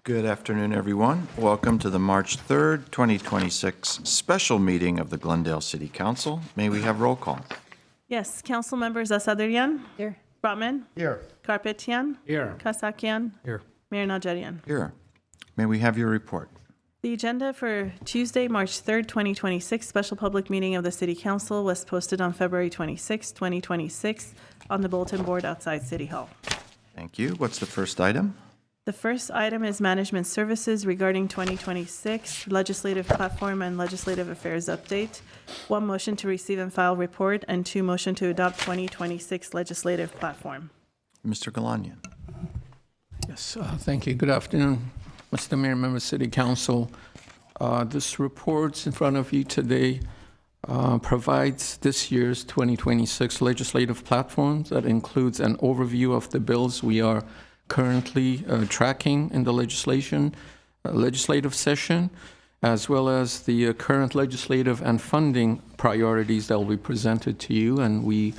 Good afternoon, everyone. Welcome to the March 3rd, 2026 special meeting of the Glendale City Council. May we have roll call? Yes, council members Asadrian. Here. Brotman. Here. Karpetian. Here. Kasakian. Here. Mayor Najarian. Here. May we have your report? The agenda for Tuesday, March 3rd, 2026 special public meeting of the City Council was posted on February 26, 2026 on the bulletin board outside City Hall. Thank you. What's the first item? The first item is management services regarding 2026 legislative platform and legislative affairs update. 1 motion to receive and file report, and 2 motion to adopt 2026 legislative platform. Mr. Galanian. Yes, thank you. Good afternoon, Mr. Mayor, members of City Council. This report in front of you today provides this year's 2026 legislative platform that includes an overview of the bills we are currently tracking in the legislative session, as well as the current legislative and funding priorities that will be presented to you, and we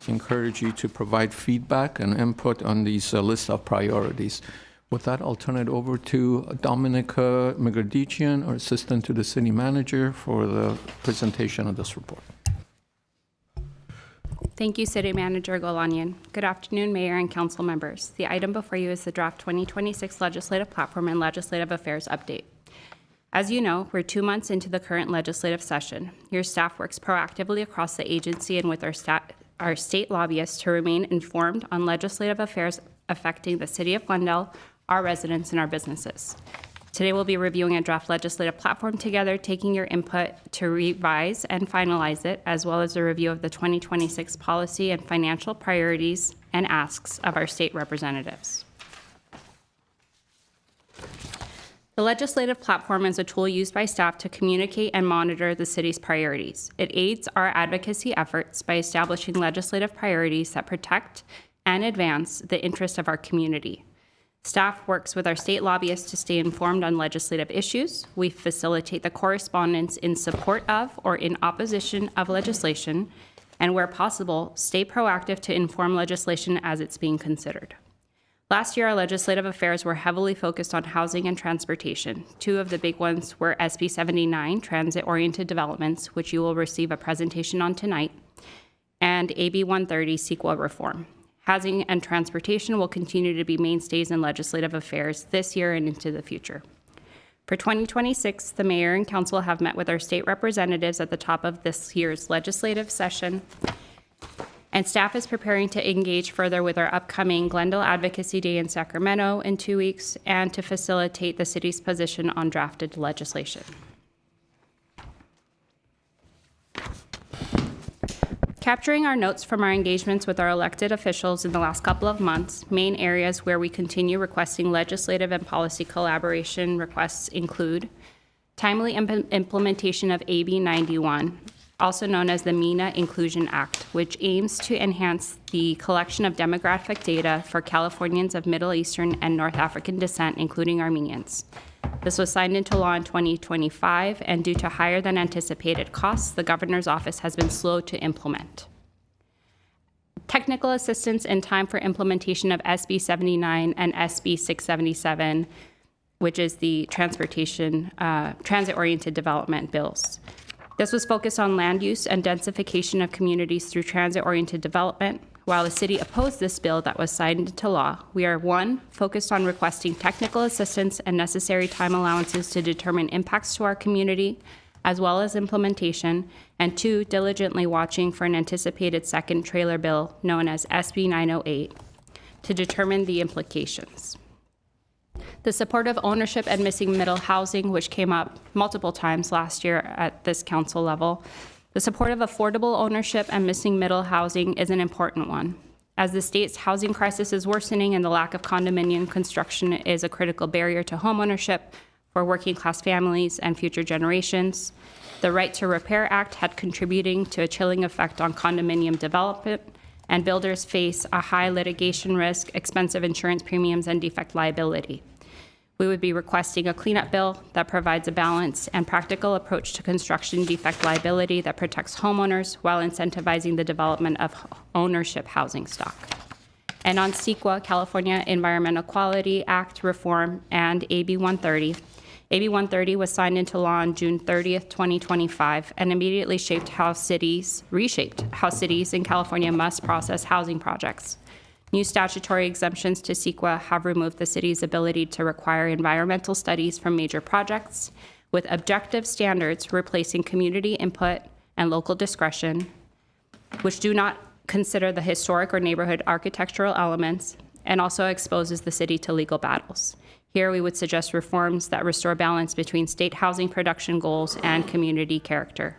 encourage you to provide feedback and input on these list of priorities. With that, I'll turn it over to Dominica Migradician, our Assistant to the City Manager, for the presentation of this report. Thank you, City Manager Golanian. Good afternoon, Mayor and Council members. The item before you is the draft 2026 Legislative Platform and Legislative Affairs Update. As you know, we're 2 months into the current legislative session. Your staff works proactively across the agency and with our state lobbyists to remain informed on legislative affairs affecting the City of Glendale, our residents, and our businesses. Today, we'll be reviewing a draft legislative platform together, taking your input to revise and finalize it, as well as a review of the 2026 policy and financial priorities and asks of our state representatives. The legislative platform is a tool used by staff to communicate and monitor the city's priorities. It aids our advocacy efforts by establishing legislative priorities that protect and advance the interests of our community. Staff works with our state lobbyists to stay informed on legislative issues. We facilitate the correspondence in support of or in opposition of legislation, and where possible, stay proactive to inform legislation as it's being considered. Last year, our legislative affairs were heavily focused on housing and transportation. 2 of the big ones were SB 79, transit-oriented developments, which you will receive a presentation on tonight, and AB 130, CEQA reform. Housing and transportation will continue to be mainstays in legislative affairs this year and into the future. For 2026, the Mayor and Council have met with our state representatives at the top of this year's legislative session, and staff is preparing to engage further with our upcoming Glendale Advocacy Day in Sacramento in 2 weeks and to facilitate the city's position on drafted legislation. Capturing our notes from our engagements with our elected officials in the last couple of months, main areas where we continue requesting legislative and policy collaboration requests include timely implementation of AB 91, also known as the MENA Inclusion Act, which aims to enhance the collection of demographic data for Californians of Middle Eastern and North African descent, including Armenians. This was signed into law in 2025, and due to higher than anticipated costs, the governor's office has been slow to implement. Technical assistance in time for implementation of SB 79 and SB 677, which is the transit-oriented development bills. This was focused on land use and densification of communities through transit-oriented development. While the city opposed this bill that was signed into law, we are 1, focused on requesting technical assistance and necessary time allowances to determine impacts to our community, as well as implementation, and 2, diligently watching for an anticipated second trailer bill known as SB 908 to determine the implications. The support of ownership and missing middle housing, which came up multiple times last year at this council level. The support of affordable ownership and missing middle housing is an important one. As the state's housing crisis is worsening and the lack of condominium construction is a critical barrier to homeownership for working class families and future generations, the Right to Repair Act had contributing to a chilling effect on condominium development, and builders face a high litigation risk, expensive insurance premiums, and defect liability. We would be requesting a cleanup bill that provides a balanced and practical approach to construction defect liability that protects homeowners while incentivizing the development of ownership housing stock. and on CEQA, California Environmental Quality Act Reform, and AB 130. AB 130 was signed into law on June 30th, 2025, and immediately reshaped how cities in California must process housing projects. New statutory exemptions to CEQA have removed the city's ability to require environmental studies from major projects, with objective standards replacing community input and local discretion, which do not consider the historic or neighborhood architectural elements, and also exposes the city to legal battles. Here, we would suggest reforms that restore balance between state housing production goals and community character.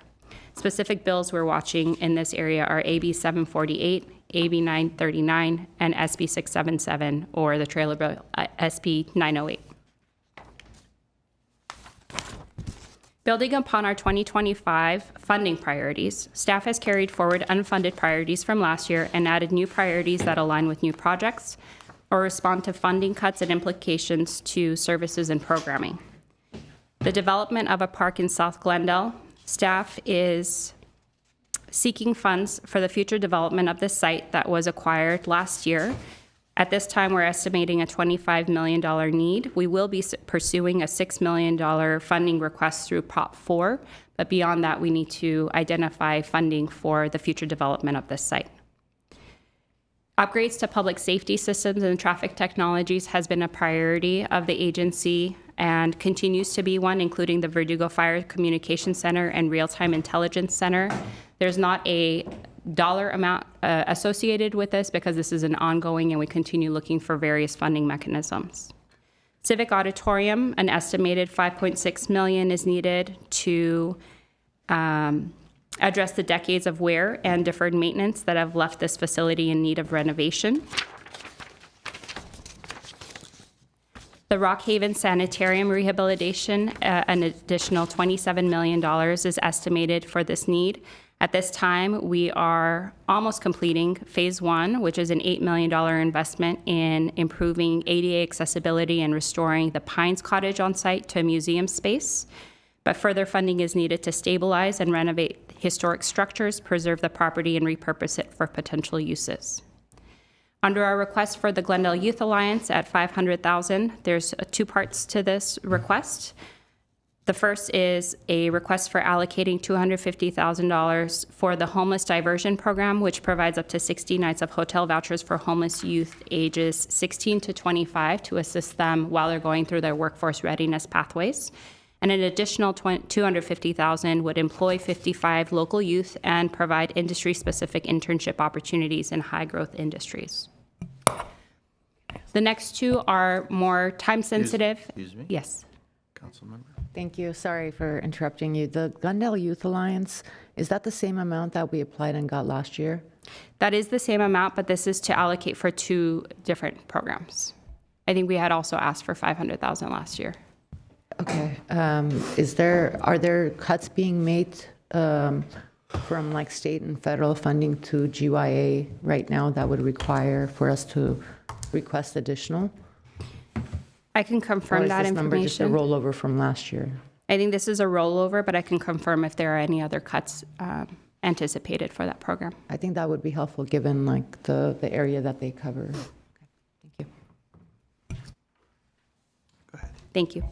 Specific bills we're watching in this area are AB 748, AB 939, and SB 677, or the trailer bill, SB 908. Building upon our 2025 funding priorities, staff has carried forward unfunded priorities from last year and added new priorities that align with new projects or respond to funding cuts and implications to services and programming. The development of a park in South Glendale, staff is seeking funds for the future development of this site that was acquired last year. At this time, we're estimating a $25 million need. We will be pursuing a $6 million funding request through Prop 4, but beyond that, we need to identify funding for the future development of this site. Upgrades to public safety systems and traffic technologies has been a priority of the agency and continues to be one, including the Verdugo Fire Communications Center and Real-Time Intelligence Center. There's not a dollar amount associated with this because this is an ongoing and we continue looking for various funding mechanisms. Civic Auditorium, an estimated $5.6 million is needed to address the decades of wear and deferred maintenance that have left this facility in need of renovation. The Rock Haven Sanitarium rehabilitation, an additional $27 million is estimated for this need. At this time, we are almost completing Phase 1, which is an $8 million investment in improving ADA accessibility and restoring the Pines Cottage on site to a museum space. But further funding is needed to stabilize and renovate historic structures, preserve the property, and repurpose it for potential uses. Under our request for the Glendale Youth Alliance at $500,000, there's two parts to this request. The first is a request for allocating $250,000 for the Homeless Diversion Program, which provides up to 60 nights of hotel vouchers for homeless youth ages 16 to 25 to assist them while they're going through their workforce readiness pathways. And an additional $250,000 would employ 55 local youth and provide industry-specific internship opportunities in high-growth industries. The next two are more time-sensitive. Excuse me? Yes. Councilmember? Thank you. Sorry for interrupting you. The Glendale Youth Alliance, is that the same amount that we applied and got last year? That is the same amount, but this is to allocate for two different programs. I think we had also asked for $500,000 last year. Okay. Are there cuts being made from like state and federal funding to GYA right now that would require for us to request additional? I can confirm that Or is this number just a information. rollover from last year? I think this is a rollover, but I can confirm if there are any other cuts anticipated for that program. I think that would be helpful given like the area that they cover. Okay. Thank you. Thank you.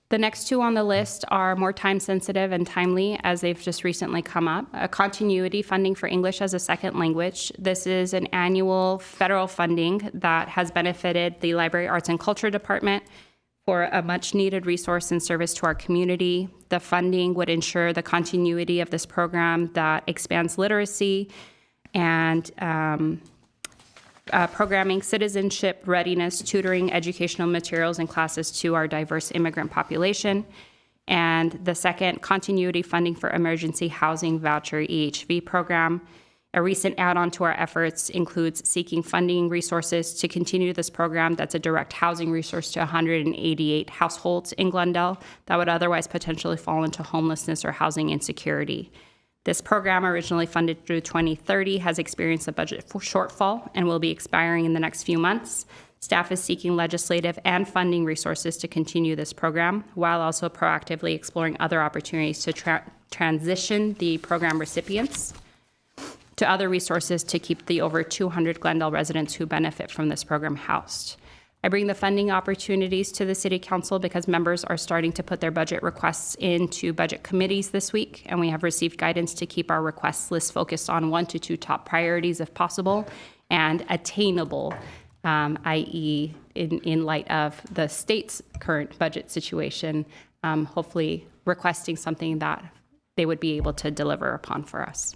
The next two on the list are more time-sensitive and timely, as they've just recently come up. A continuity funding for English as a second language. This is an annual federal funding that has benefited the Library Arts and Culture Department for a much-needed resource and service to our community. The funding would ensure the continuity of this program that expands literacy and programming, citizenship, readiness, tutoring, educational materials, and classes to our diverse immigrant population. And the second, continuity funding for emergency housing voucher EHV program. A recent add-on to our efforts includes seeking funding resources to continue this program that's a direct housing resource to 188 households in Glendale that would otherwise potentially fall into homelessness or housing insecurity. This program, originally funded through 2030, has experienced a budget shortfall and will be expiring in the next few months. Staff is seeking legislative and funding resources to continue this program, while also proactively exploring other opportunities to transition the program recipients. to other resources to keep the over 200 Glendale residents who benefit from this program housed. I bring the funding opportunities to the City Council because members are starting to put their budget requests into budget committees this week, and we have received guidance to keep our request list focused on 1 to 2 top priorities if possible and attainable, i.e. in light of the state's current budget situation, hopefully requesting something that they would be able to deliver upon for us.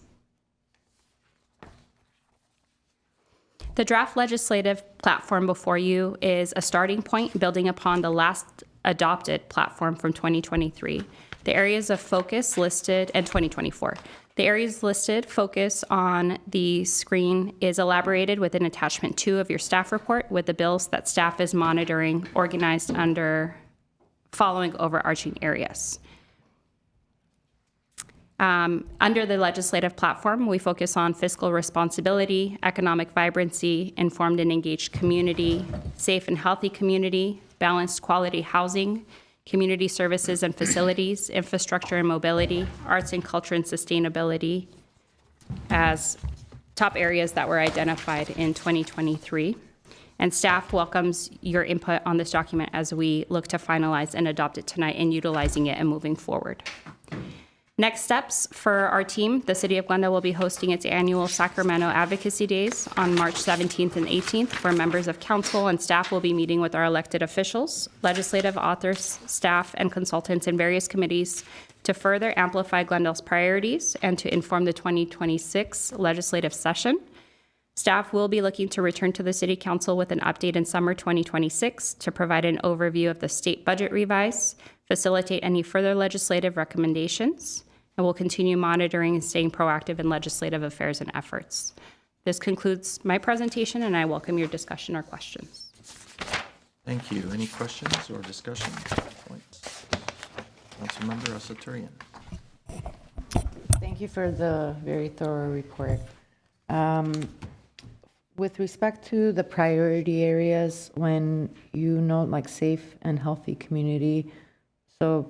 The draft legislative platform before you is a starting point building upon the last adopted platform from 2023. The areas of focus listed, and 2024. The areas listed focus on the screen is elaborated within attachment 2 of your staff report with the bills that staff is monitoring organized under following overarching areas. Under the legislative platform, we focus on fiscal responsibility, economic vibrancy, informed and engaged community, safe and healthy community, balanced quality housing, community services and facilities, infrastructure and mobility, arts and culture and sustainability as top areas that were identified in 2023. And staff welcomes your input on this document as we look to finalize and adopt it tonight and utilizing it and moving forward. Next steps for our team, the City of Glendale will be hosting its annual Sacramento Advocacy Days on March 17th and 18th, where members of council and staff will be meeting with our elected officials, legislative authors, staff, and consultants in various committees to further amplify Glendale's priorities and to inform the 2026 legislative session. Staff will be looking to return to the City Council with an update in summer 2026 to provide an overview of the state budget revise, facilitate any further legislative recommendations, and will continue monitoring and staying proactive in legislative affairs and efforts. This concludes my presentation, and I welcome your discussion or questions. Thank you. Any questions or discussion points? Councilmember Asaturian. Thank you for the very thorough report. With respect to the priority areas, when you note like safe and healthy community, so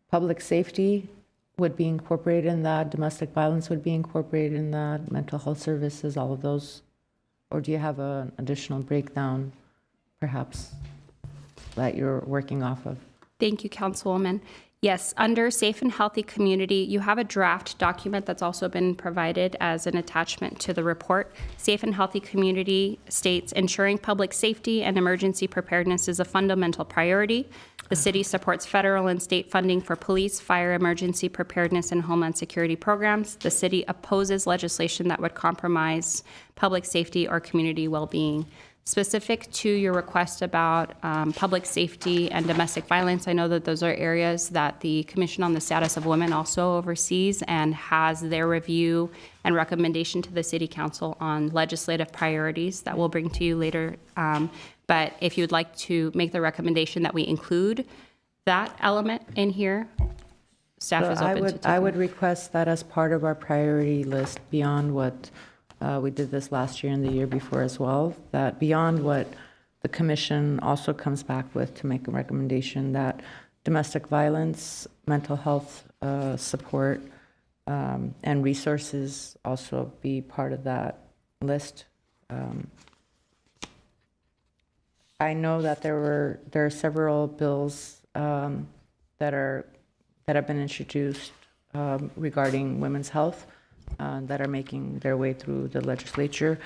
public safety would be incorporated in that, domestic violence would be incorporated in that, mental health services, all of those? Or do you have an additional breakdown, perhaps, that you're working off of? Thank you, Councilwoman. Yes, under Safe and Healthy Community, you have a draft document that's also been provided as an attachment to the report. Safe and Healthy Community states, ensuring public safety and emergency preparedness is a fundamental priority. The city supports federal and state funding for police, fire, emergency preparedness, and homeland security programs. The city opposes legislation that would compromise public safety or community well-being. Specific to your request about public safety and domestic violence, I know that those are areas that the Commission on the Status of Women also oversees and has their review and recommendation to the City Council on legislative priorities that we'll bring to you later. But if you'd like to make the recommendation that we include that element in here, staff is open to taking. I would request that as part of our priority list beyond what we did this last year and the year before as well, that beyond what the commission also comes back with to make a recommendation, that domestic violence, mental health support, and resources also be part of that list. I know that there are several bills that have been introduced regarding women's health that are making their way through the legislature.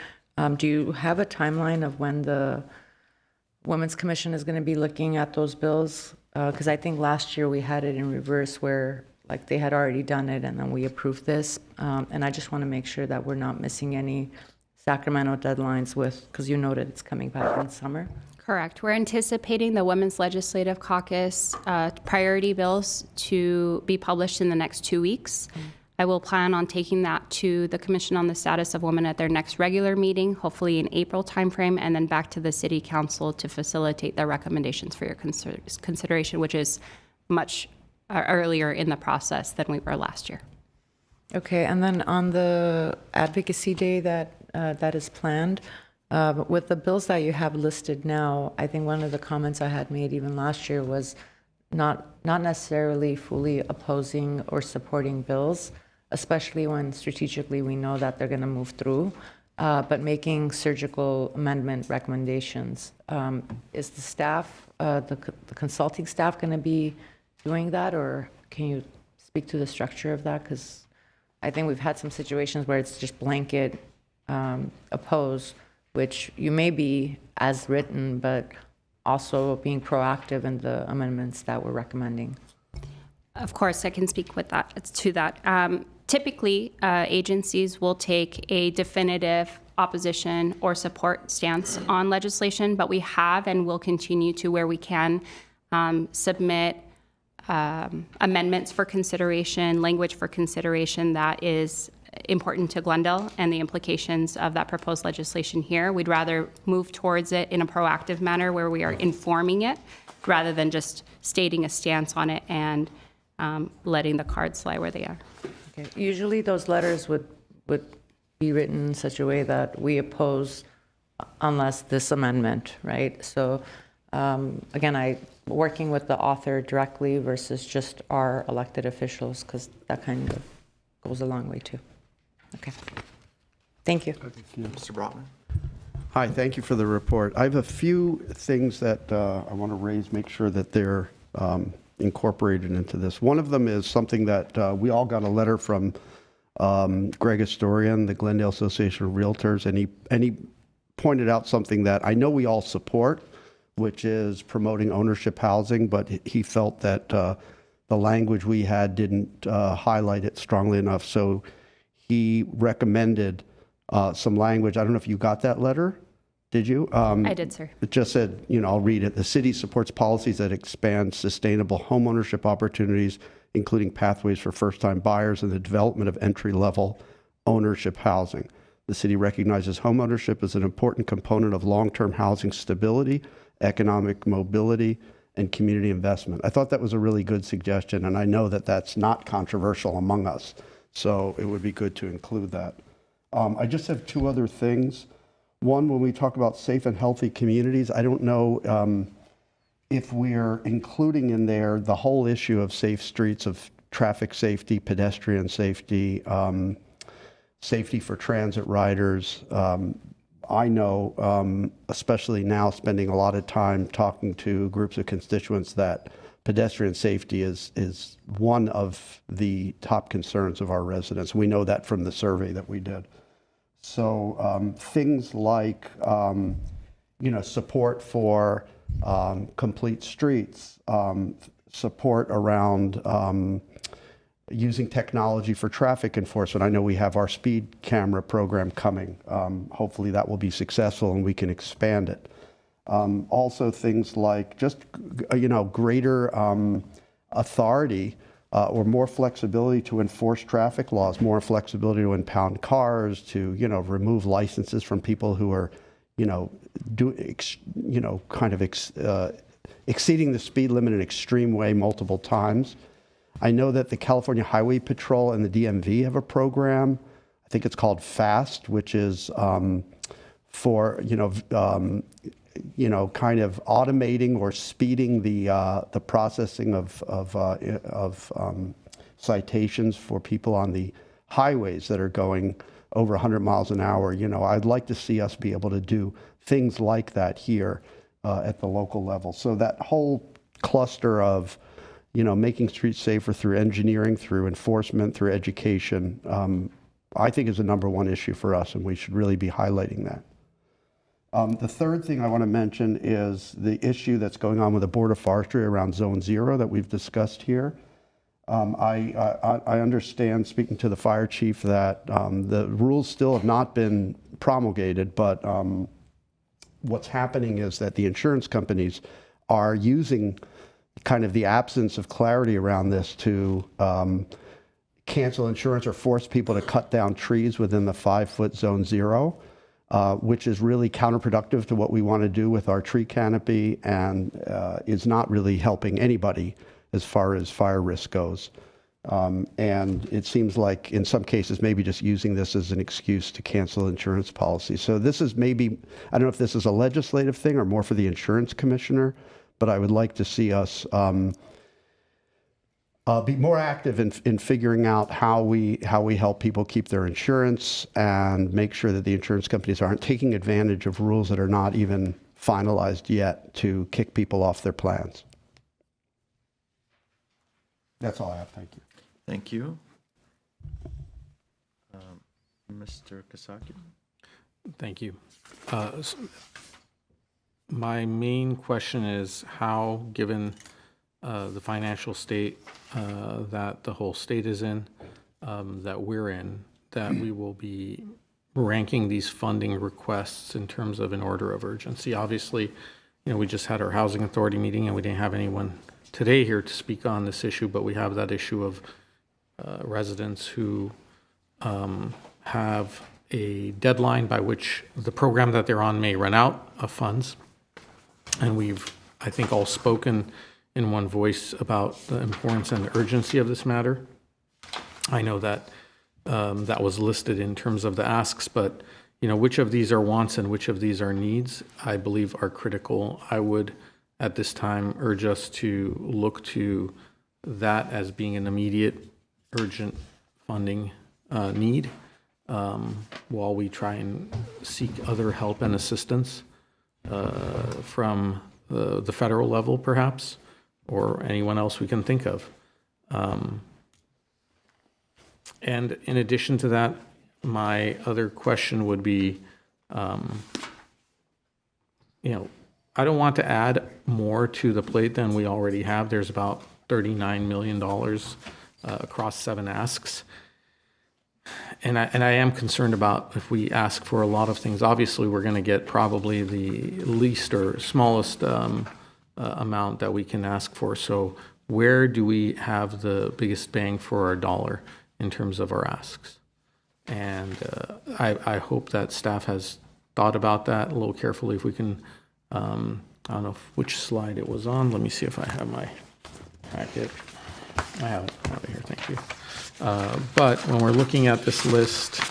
Do you have a timeline of when the Women's Commission is going to be looking at those bills? Because I think last year we had it in reverse where like they had already done it and then we approved this. And I just want to make sure that we're not missing any Sacramento deadlines with, because you noted it's coming back in summer. Correct. We're anticipating the Women's Legislative Caucus priority bills to be published in the next 2 weeks. I will plan on taking that to the Commission on the Status of Women at their next regular meeting, hopefully in April timeframe, and then back to the City Council to facilitate their recommendations for your consideration, which is much earlier in the process than we were last year. Okay, and then on the Advocacy Day that is planned, with the bills that you have listed now, I think one of the comments I had made even last year was not necessarily fully opposing or supporting bills, especially when strategically we know that they're going to move through, but making surgical amendment recommendations. Is the staff, the consulting staff going to be doing that, or can you speak to the structure of that? Because I think we've had some situations where it's just blanket oppose, which you may be as written, but also being proactive in the amendments that we're recommending. Of course, I can speak with that, to that. Typically, agencies will take a definitive opposition or support stance on legislation, but we have and will continue to, where we can, submit amendments for consideration, language for consideration that is important to Glendale and the implications of that proposed legislation here. We'd rather move towards it in a proactive manner where we are informing it rather than just stating a stance on it and letting the cards lie where they are. Okay. Usually those letters would be written in such a way that we oppose unless this amendment, right? So again, working with the author directly versus just our elected officials, because that kind of goes a long way too. Okay. Thank you. Mr. Brotman? Hi, thank you for the report. I have a few things that I want to raise, make sure that they're incorporated into this. One of them is something that we all got a letter from Greg Astorian, the Glendale Association of Realtors, and he pointed out something that I know we all support, which is promoting ownership housing, but he felt that the language we had didn't highlight it strongly enough. So he recommended some language. I don't know if you got that letter. Did you? I did, sir. It just said, I'll read it. The city supports policies that expand sustainable homeownership opportunities, including pathways for first-time buyers and the development of entry-level ownership housing. The city recognizes homeownership as an important component of long-term housing stability, economic mobility, and community investment. I thought that was a really good suggestion, and I know that that's not controversial among us, so it would be good to include that. I just have two other things. One, when we talk about safe and healthy communities, I don't know if we're including in there the whole issue of safe streets, of traffic safety, pedestrian safety, safety for transit riders. I know, especially now, spending a lot of time talking to groups of constituents, that pedestrian safety is one of the top concerns of our residents. We know that from the survey that we did. So things like, support for complete streets, support around using technology for traffic enforcement. I know we have our speed camera program coming. Hopefully that will be successful and we can expand it. Also things like just, greater authority or more flexibility to enforce traffic laws, more flexibility to impound cars, to, remove licenses from people who are, exceeding the speed limit in an extreme way multiple times. I know that the California Highway Patrol and the DMV have a program. I think it's called FAST, which is for, kind of automating or speeding the processing of citations for people on the highways that are going over 100 miles an hour. I'd like to see us be able to do things like that here at the local level. So that whole cluster of, making streets safer through engineering, through enforcement, through education, I think is a number one issue for us, and we should really be highlighting that. The third thing I want to mention is the issue that's going on with the Board of Forestry around Zone 0 that we've discussed here. I understand, speaking to the fire chief, that the rules still have not been promulgated, but what's happening is that the insurance companies are using kind of the absence of clarity around this to cancel insurance or force people to cut down trees within the 5-foot Zone 0. Which is really counterproductive to what we want to do with our tree canopy and is not really helping anybody as far as fire risk goes. And it seems like in some cases maybe just using this as an excuse to cancel insurance policies. So this is maybe, I don't know if this is a legislative thing or more for the insurance commissioner, but I would like to see us be more active in figuring out how we help people keep their insurance and make sure that the insurance companies aren't taking advantage of rules that are not even finalized yet to kick people off their plans. That's all I have. Thank you. Thank you. Mr. Kasaki? Thank you. My main question is how, given the financial state that the whole state is in, that we're in, that we will be ranking these funding requests in terms of an order of urgency. Obviously, we just had our housing authority meeting and we didn't have anyone today here to speak on this issue, but we have that issue of residents who have a deadline by which the program that they're on may run out of funds. And we've, I think, all spoken in one voice about the importance and the urgency of this matter. I know that that was listed in terms of the asks, but which of these are wants and which of these are needs, I believe are critical. I would, at this time, urge us to look to that as being an immediate, urgent funding need, while we try and seek other help and assistance from the federal level, perhaps, or anyone else we can think of. And in addition to that, my other question would be, I don't want to add more to the plate than we already have. There's about $39 million across 7 asks. And I am concerned about if we ask for a lot of things. Obviously, we're going to get probably the least or smallest amount that we can ask for. So where do we have the biggest bang for our dollar in terms of our asks? And I hope that staff has thought about that a little carefully. If we can, I don't know which slide it was on. Let me see if I have my packet. I have it over here, thank you. But when we're looking at this list,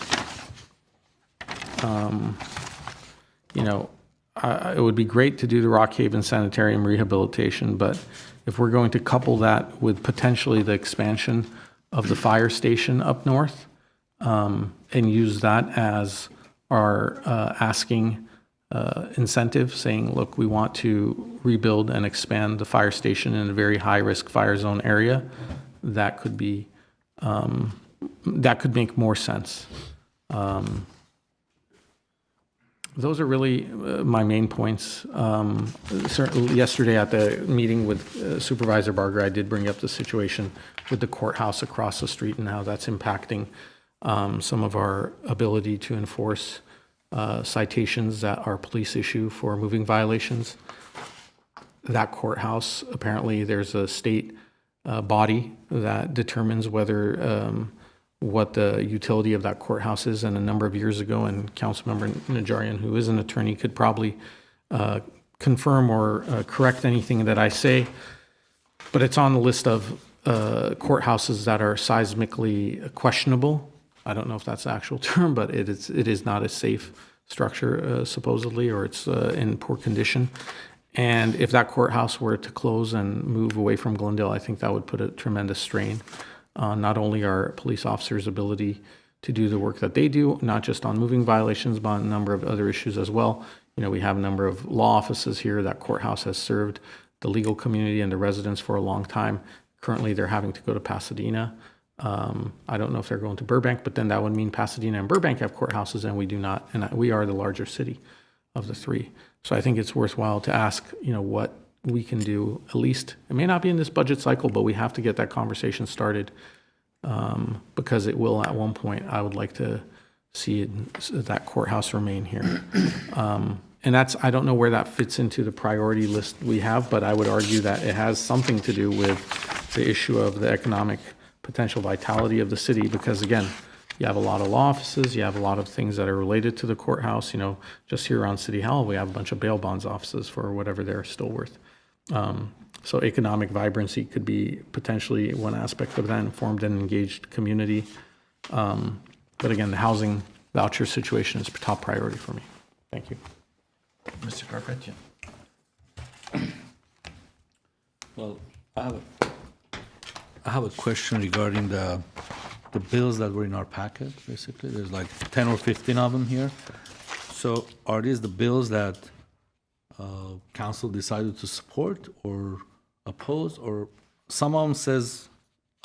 it would be great to do the Rock Haven Sanitarium rehabilitation, but if we're going to couple that with potentially the expansion of the fire station up north, and use that as our asking incentive, saying, look, we want to rebuild and expand the fire station in a very high-risk fire zone area, that could be that could make more sense. Those are really my main points. Certainly yesterday at the meeting with Supervisor Barger, I did bring up the situation with the courthouse across the street and how that's impacting some of our ability to enforce citations that our police issue for moving violations. That courthouse, apparently there's a state body that determines whether what the utility of that courthouse is. And a number of years ago, and Councilmember Najarian, who is an attorney, could probably confirm or correct anything that I say, but it's on the list of courthouses that are seismically questionable. I don't know if that's the actual term, but it is not a safe structure, supposedly, or it's in poor condition. And if that courthouse were to close and move away from Glendale, I think that would put a tremendous strain on not only our police officers' ability to do the work that they do, not just on moving violations, but on a number of other issues as well. We have a number of law offices here. That courthouse has served the legal community and the residents for a long time. Currently, they're having to go to Pasadena. I don't know if they're going to Burbank, but then that would mean Pasadena and Burbank have courthouses, and we do not. And we are the larger city of the three. So I think it's worthwhile to ask, what we can do. At least, it may not be in this budget cycle, but we have to get that conversation started, because it will at one point. I would like to see that courthouse remain here. And I don't know where that fits into the priority list we have, but I would argue that it has something to do with the issue of the economic potential vitality of the city, because again, you have a lot of law offices, you have a lot of things that are related to the courthouse. Just here around City Hall, we have a bunch of bail bonds offices for whatever they're still worth. So economic vibrancy could be potentially one aspect of that, informed and engaged community. But again, the housing voucher situation is top priority for me. Thank you. Mr. Carpentier. Well, I have I have a question regarding the bills that were in our packet, basically. There's like 10 or 15 of them here. So are these the bills that council decided to support or oppose? Or some of them says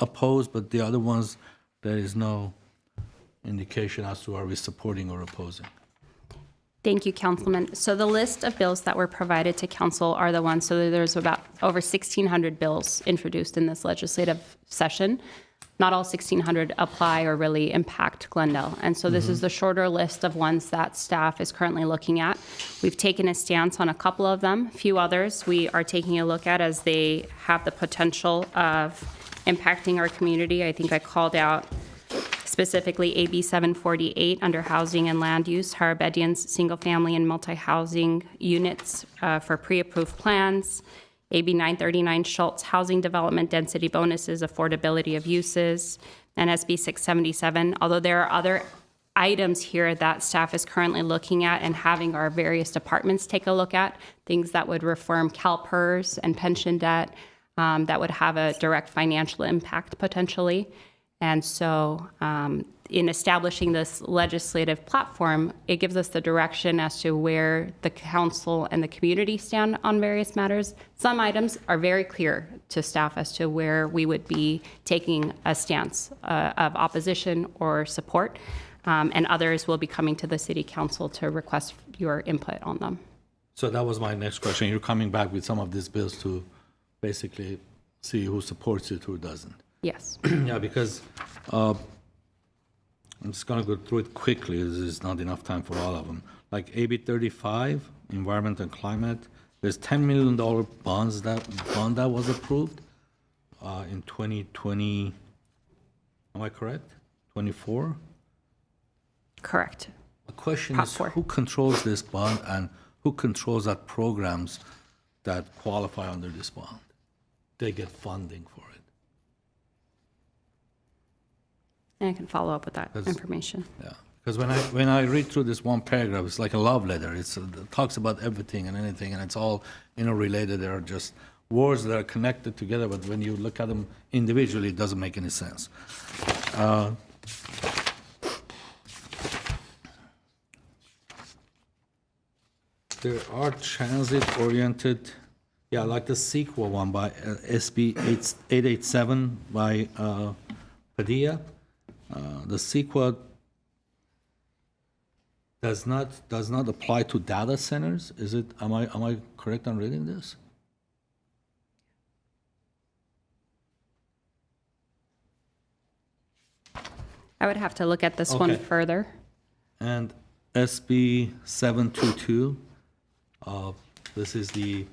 oppose, but the other ones, there is no indication as to are we supporting or opposing? Thank you, Councilman. So the list of bills that were provided to council are the ones, so there's about over 1,600 bills introduced in this legislative session. Not all 1,600 apply or really impact Glendale. And so this is the shorter list of ones that staff is currently looking at. We've taken a stance on a couple of them. A few others we are taking a look at as they have the potential of impacting our community. I think I called out specifically AB 748 under housing and land use, Harabedian's single-family and multi-housing units for pre-approved plans, AB 939 Schultz housing development density bonuses, affordability of uses, and SB 677. Although there are other items here that staff is currently looking at and having our various departments take a look at, things that would reform CalPERS and pension debt that would have a direct financial impact potentially. And so in establishing this legislative platform, it gives us the direction as to where the council and the community stand on various matters. Some items are very clear to staff as to where we would be taking a stance of opposition or support, and others will be coming to the city council to request your input on them. So that was my next question. You're coming back with some of these bills to basically see who supports it, who doesn't. Yes. Yeah, because I'm just going to go through it quickly. There's not enough time for all of them. Like AB 35, Environment and Climate, there's $10 million bond that was approved in 2020. Am I correct? 24? Correct. The question Prop is, 4. who controls this bond and who controls that programs that qualify under this bond? They get funding for it. And I can follow up with that information. Yeah, because when I read through this one paragraph, it's like a love letter. It talks about everything and anything, and it's all interrelated. There are just words that are connected together, but when you look at them individually, it doesn't make any sense. There are transit-oriented, yeah, like the CEQA one by SB 887 by Padilla. The CEQA does not apply to data centers. Is it? Am I correct on reading this? I would have to look at this one Okay. further. And SB 722. This is the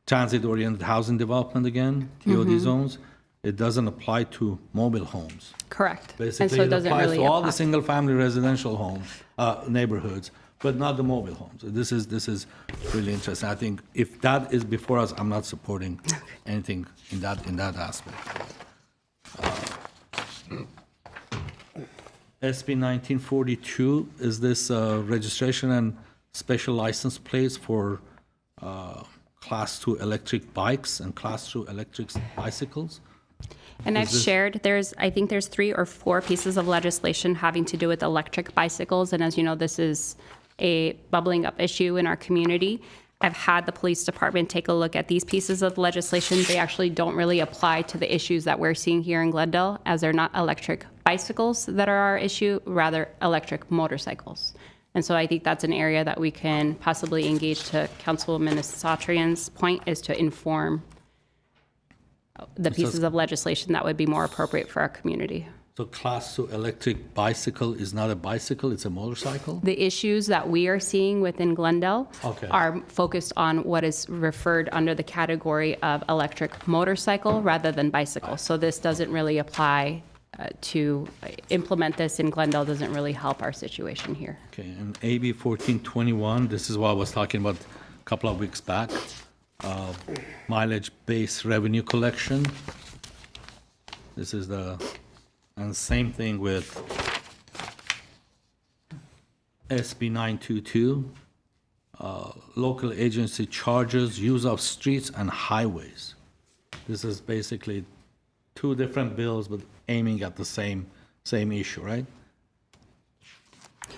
transit-oriented housing development again, TOD zones. It doesn't apply to mobile homes. Correct. And Basically, so it it doesn't applies really to all the apply. single-family residential homes, neighborhoods, but not the mobile homes. This is really interesting. I think if that is before us, I'm not supporting anything in that aspect. SB 1942 is this registration and special license plates for Class 2 electric bikes and Class 2 electric bicycles. And I've shared, I think there's 3 or 4 pieces of legislation having to do with electric bicycles. And as you know, this is a bubbling up issue in our community. I've had the police department take a look at these pieces of legislation. They actually don't really apply to the issues that we're seeing here in Glendale, as they're not electric bicycles that are our issue, rather electric motorcycles. And so I think that's an area that we can possibly engage, to Councilwoman Satrian's point, is to inform the pieces of legislation that would be more appropriate for our community. So Class 2 electric bicycle is not a bicycle, it's a motorcycle? The issues that we are seeing within Glendale Okay. are focused on what is referred under the category of electric motorcycle rather than bicycle. So this doesn't really apply to implement this in Glendale, doesn't really help our situation here. Okay, and AB 1421, this is what I was talking about a couple of weeks back. Mileage-based revenue collection. This is and same thing with SB 922, local agency charges use of streets and highways. This is basically two different bills, but aiming at the same issue, right?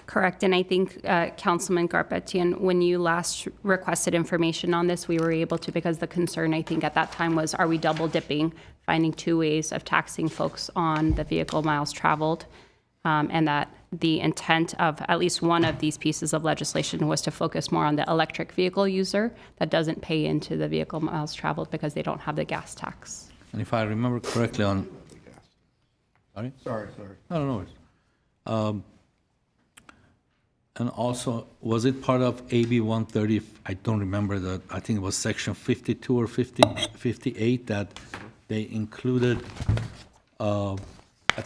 Correct, and I think Councilman Garpetian, when you last requested information on this, we were able to, because the concern, I think, at that time was, are we double dipping, finding two ways of taxing folks on the vehicle miles traveled? And that the intent of at least one of these pieces of legislation was to focus more on the electric vehicle user that doesn't pay into the vehicle miles traveled because they don't have the gas tax. And if I remember correctly on, sorry? Sorry. No, no worries. And also, was it part of AB 130? I don't remember that. I think it was section 52 or 58 that they included a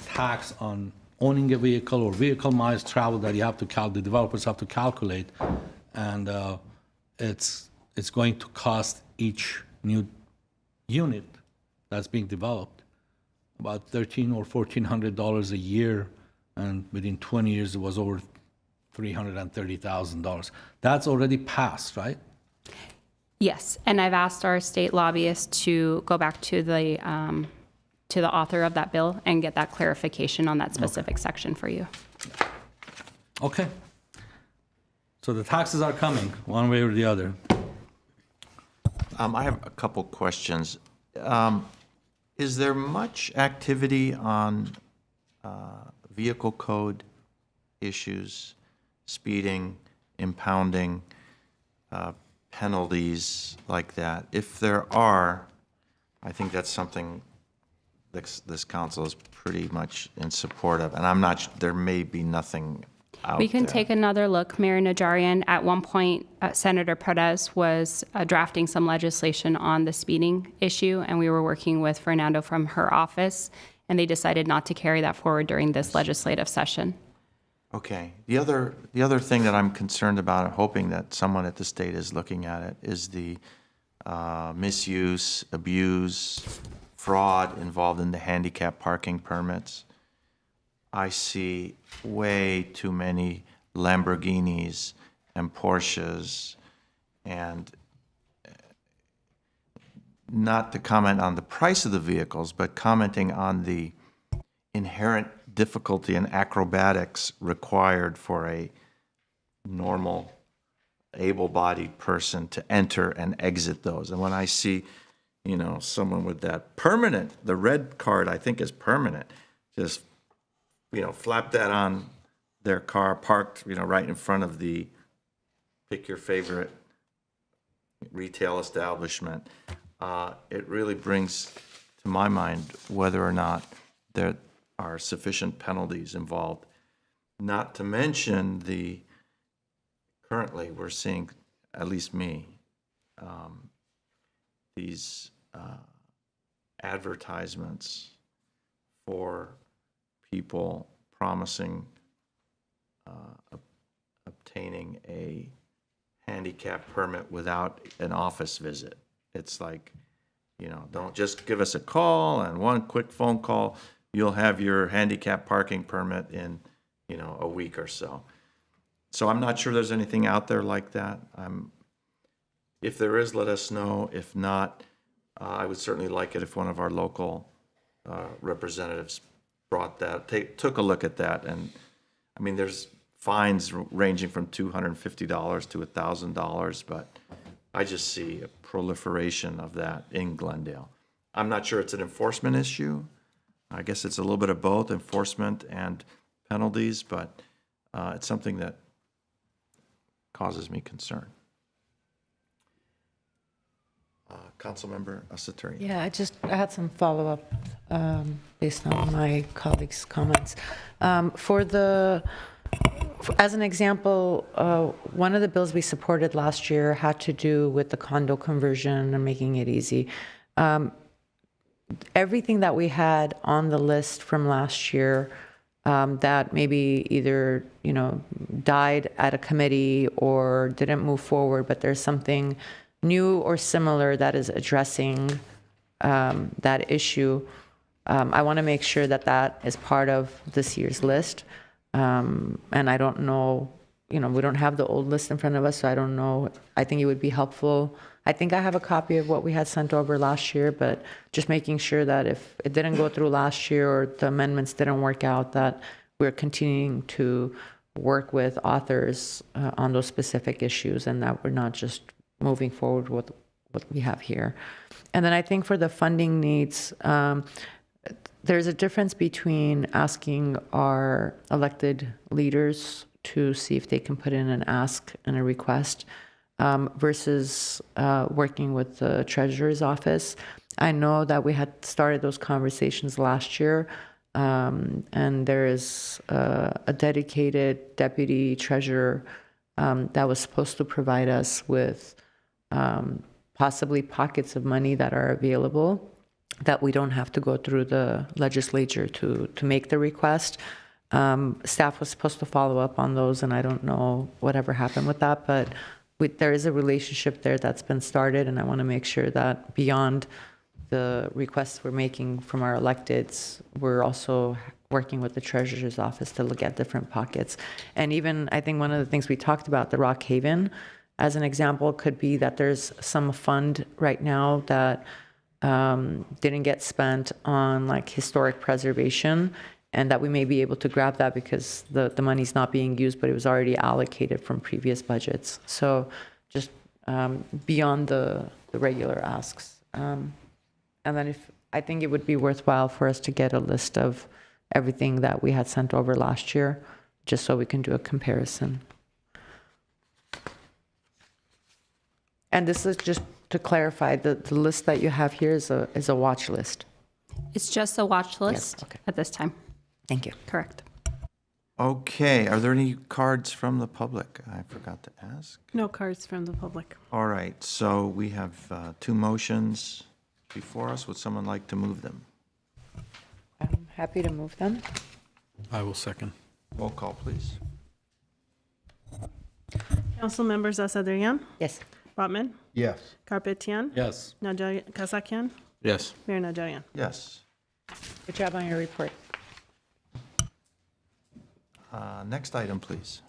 tax on owning a vehicle or vehicle miles traveled that you have to the developers have to calculate, and it's going to cost each new unit that's being developed about $1,300 or $1,400 a year, and within 20 years it was over $330,000. That's already passed, right? Yes, and I've asked our state lobbyist to go back to the author of that bill and get that clarification on that specific section for you. Okay. So the taxes are coming, one way or the other. I have a couple questions. Is there much activity on vehicle code issues, speeding, impounding, penalties like that? If there are, I think that's something this council is pretty much in support of, and I'm not, there may be nothing out We can there. take another look, Mayor Najarian. At one point, Senator Perez was drafting some legislation on the speeding issue, and we were working with Fernando from her office, and they decided not to carry that forward during this legislative session. Okay. The other thing that I'm concerned about, hoping that someone at the state is looking at it, is the misuse, abuse, fraud involved in the handicap parking permits. I see way too many Lamborghinis and Porsches, and not to comment on the price of the vehicles, but commenting on the inherent difficulty and acrobatics required for a normal, able-bodied person to enter and exit those. And when I see, you know, someone with that permanent, the red card I think is permanent, just, you know, flap that on their car parked, you know, right in front of the, pick your favorite retail establishment, it really brings to my mind whether or not there are sufficient penalties involved. Not to mention currently we're seeing, at least me, these advertisements for people promising obtaining a handicap permit without an office visit. It's like, you know, don't just give us a call and one quick phone call, you'll have your handicap parking permit in, you know, a week or so. So I'm not sure there's anything out there like that. If there is, let us know. If not, I would certainly like it if one of our local representatives brought that, took a look at that. And I mean, there's fines ranging from $250 to $1,000, but I just see a proliferation of that in Glendale. I'm not sure it's an enforcement issue. I guess it's a little bit of both, enforcement and penalties, but it's something that causes me concern. Councilmember Saturian. Yeah, I had some follow-up based on my colleagues' comments. As an example, one of the bills we supported last year had to do with the condo conversion and making it easy. Everything that we had on the list from last year that maybe either, you know, died at a committee or didn't move forward, but there's something new or similar that is addressing that issue. I want to make sure that that is part of this year's list. And I don't know, we don't have the old list in front of us, so I don't know. I think it would be helpful. I think I have a copy of what we had sent over last year, but just making sure that if it didn't go through last year or the amendments didn't work out, that we're continuing to work with authors on those specific issues and that we're not just moving forward with what we have here. And then I think for the funding needs, there's a difference between asking our elected leaders to see if they can put in an ask and a request versus working with the treasurer's office. I know that we had started those conversations last year, and there is a dedicated deputy treasurer that was supposed to provide us with possibly pockets of money that are available, that we don't have to go through the legislature to make the request. Staff was supposed to follow up on those, and I don't know whatever happened with that, but there is a relationship there that's been started, and I want to make sure that beyond the requests we're making from our electeds, we're also working with the treasurer's office to look at different pockets. And even, I think one of the things we talked about, the Rock Haven, as an example, could be that there's some fund right now that didn't get spent on like historic preservation, and that we may be able to grab that because the money's not being used, but it was already allocated from previous budgets. So just beyond the regular asks. And then I think it would be worthwhile for us to get a list of everything that we had sent over last year, just so we can do a comparison. And this is just to clarify, the list that you have here is a watch list. It's just a watch list okay. at this time. Thank you. Correct. Okay, are there any cards from the public? I forgot to ask. No cards from the public. All right, so we have two motions before us. Would someone like to move them? I'm happy to move them. I will second. Roll call, please. Council members Asadrian, Yes. Rotman, Yes. Karpetian, Yes. Kasakian, Yes. Mayor Najarian. Yes. Good job on your report. Next item, please.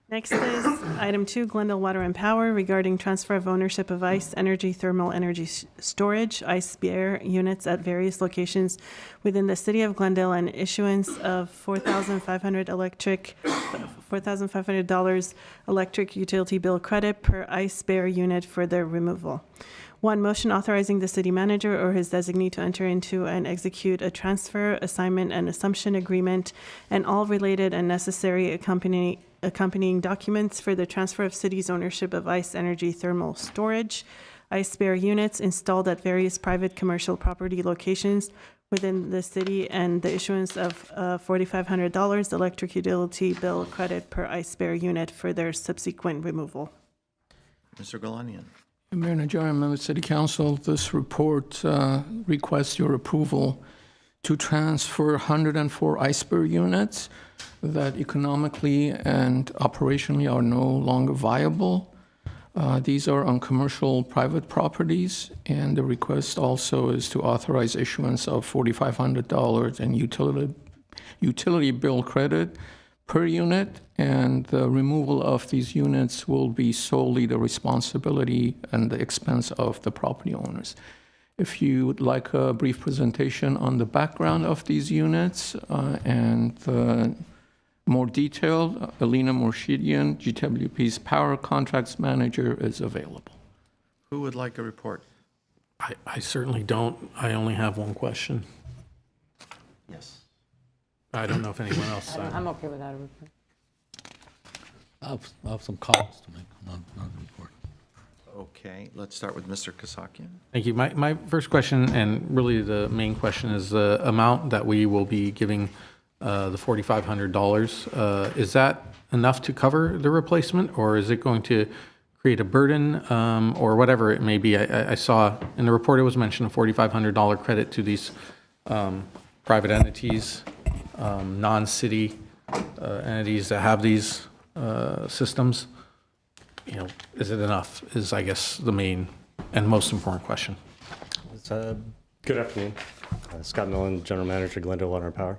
Next is item 2, Glendale Water and Power, regarding transfer of ownership of ICE Energy Thermal Energy Storage, ICE Bear units at various locations within the city of Glendale, and issuance of $4,500 electric utility bill credit per ICE Bear unit for their removal. 1, motion authorizing the city manager or his designee to enter into and execute a transfer, assignment, and assumption agreement and all related and necessary accompanying documents for the transfer of city's ownership of ICE Energy Thermal Storage, ICE Bear units installed at various private commercial property locations within the city, and the issuance of $4,500 electric utility bill credit per ICE Bear unit for their subsequent removal. Mr. Galanian. Mayor Najarian, member of City Council, this report requests your approval to transfer 104 ICE Bear units that economically and operationally are no longer viable. These are on commercial private properties, and the request also is to authorize issuance of $4,500 in utility bill credit per unit, and the removal of these units will be solely the responsibility and the expense of the property owners. If you would like a brief presentation on the background of these units and more detailed, Alina Morshidian, GWP's Power Contracts Manager, is available. Who would like a report? I certainly don't. I only have one question. Yes. I don't know if anyone else. I'm okay with that report. I have some comments to make, not the report. Okay, let's start with Mr. Kasakian. Thank you. My first question, and really the main question, is the amount that we will be giving the $4,500. Is that enough to cover the replacement, or is it going to create a burden, or whatever it may be? I saw in the report it was mentioned a $4,500 credit to these private entities, non-city entities that have these systems. You know, is it enough, is I guess the main and most important question. Good afternoon. Scott Millen, General Manager, Glendale Water and Power.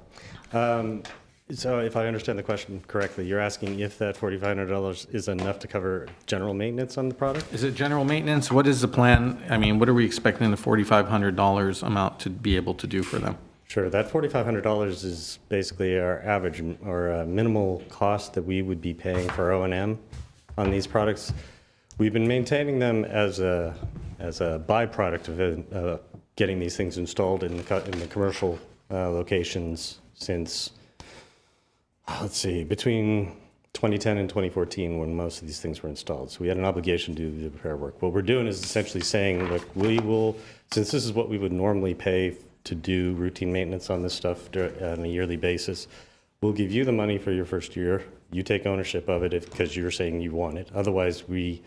So if I understand the question correctly, you're asking if that $4,500 is enough to cover general maintenance on the product? Is it general maintenance? What is the plan? I mean, what are we expecting the $4,500 amount to be able to do for them? Sure, that $4,500 is basically our average or minimal cost that we would be paying for O&M on these products. We've been maintaining them as a byproduct of getting these things installed in the commercial locations since, let's see, between 2010 and 2014 when most of these things were installed. So we had an obligation to do the repair work. What we're doing is essentially saying, look, we will, since this is what we would normally pay to do routine maintenance on this stuff on a yearly basis, we'll give you the money for your first year. You take ownership of it because you're saying you want it. Otherwise, we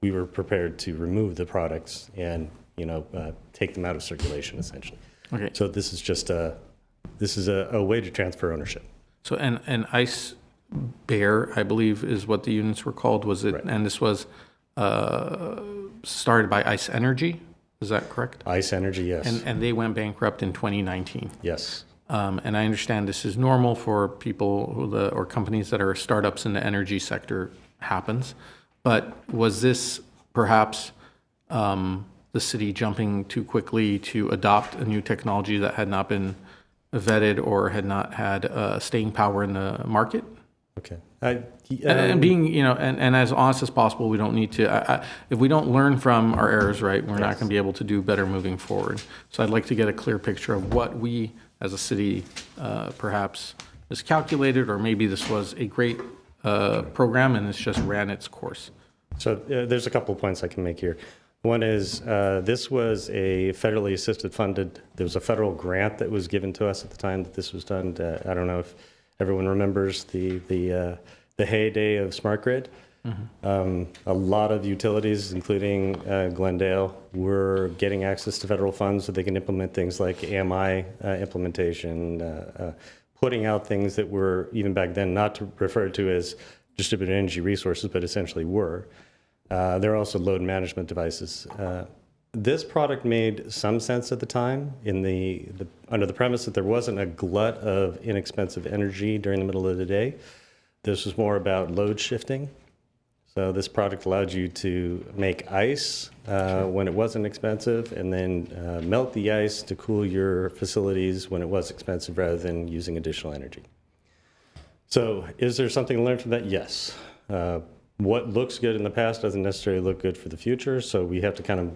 were prepared to remove the products and take them out of circulation essentially. Okay. So this is just a way to transfer ownership. So, and Ice Bear, I believe, is what the units were called, was it? Right. And this was started by Ice Energy, is that correct? Ice Energy, yes. And they went bankrupt in 2019. Yes. And I understand this is normal for people or companies that are startups in the energy sector happens. But was this perhaps the city jumping too quickly to adopt a new technology that had not been vetted or had not had staying power in the market? Okay. And being, and as honest as possible, we don't need to, if we don't learn from our errors, right, we're not going to be able to do better moving forward. So I'd like to get a clear picture of what we as a city perhaps miscalculated, or maybe this was a great program and it's just ran its course. So there's a couple of points I can make here. One is this was a federally assisted funded, there was a federal grant that was given to us at the time that this was done. I don't know if everyone remembers the heyday of smart grid. Mm-hmm. A lot of utilities, including Glendale, were getting access to federal funds so they can implement things like AMI implementation, putting out things that were, even back then, not referred to as distributed energy resources, but essentially were. There are also load management devices. This product made some sense at the time under the premise that there wasn't a glut of inexpensive energy during the middle of the day. This was more about load shifting. So this product allowed you to make ice when it wasn't expensive, and then melt the ice to cool your facilities when it was expensive, rather than using additional energy. So is there something to learn from that? Yes. What looks good in the past doesn't necessarily look good for the future, so we have to kind of,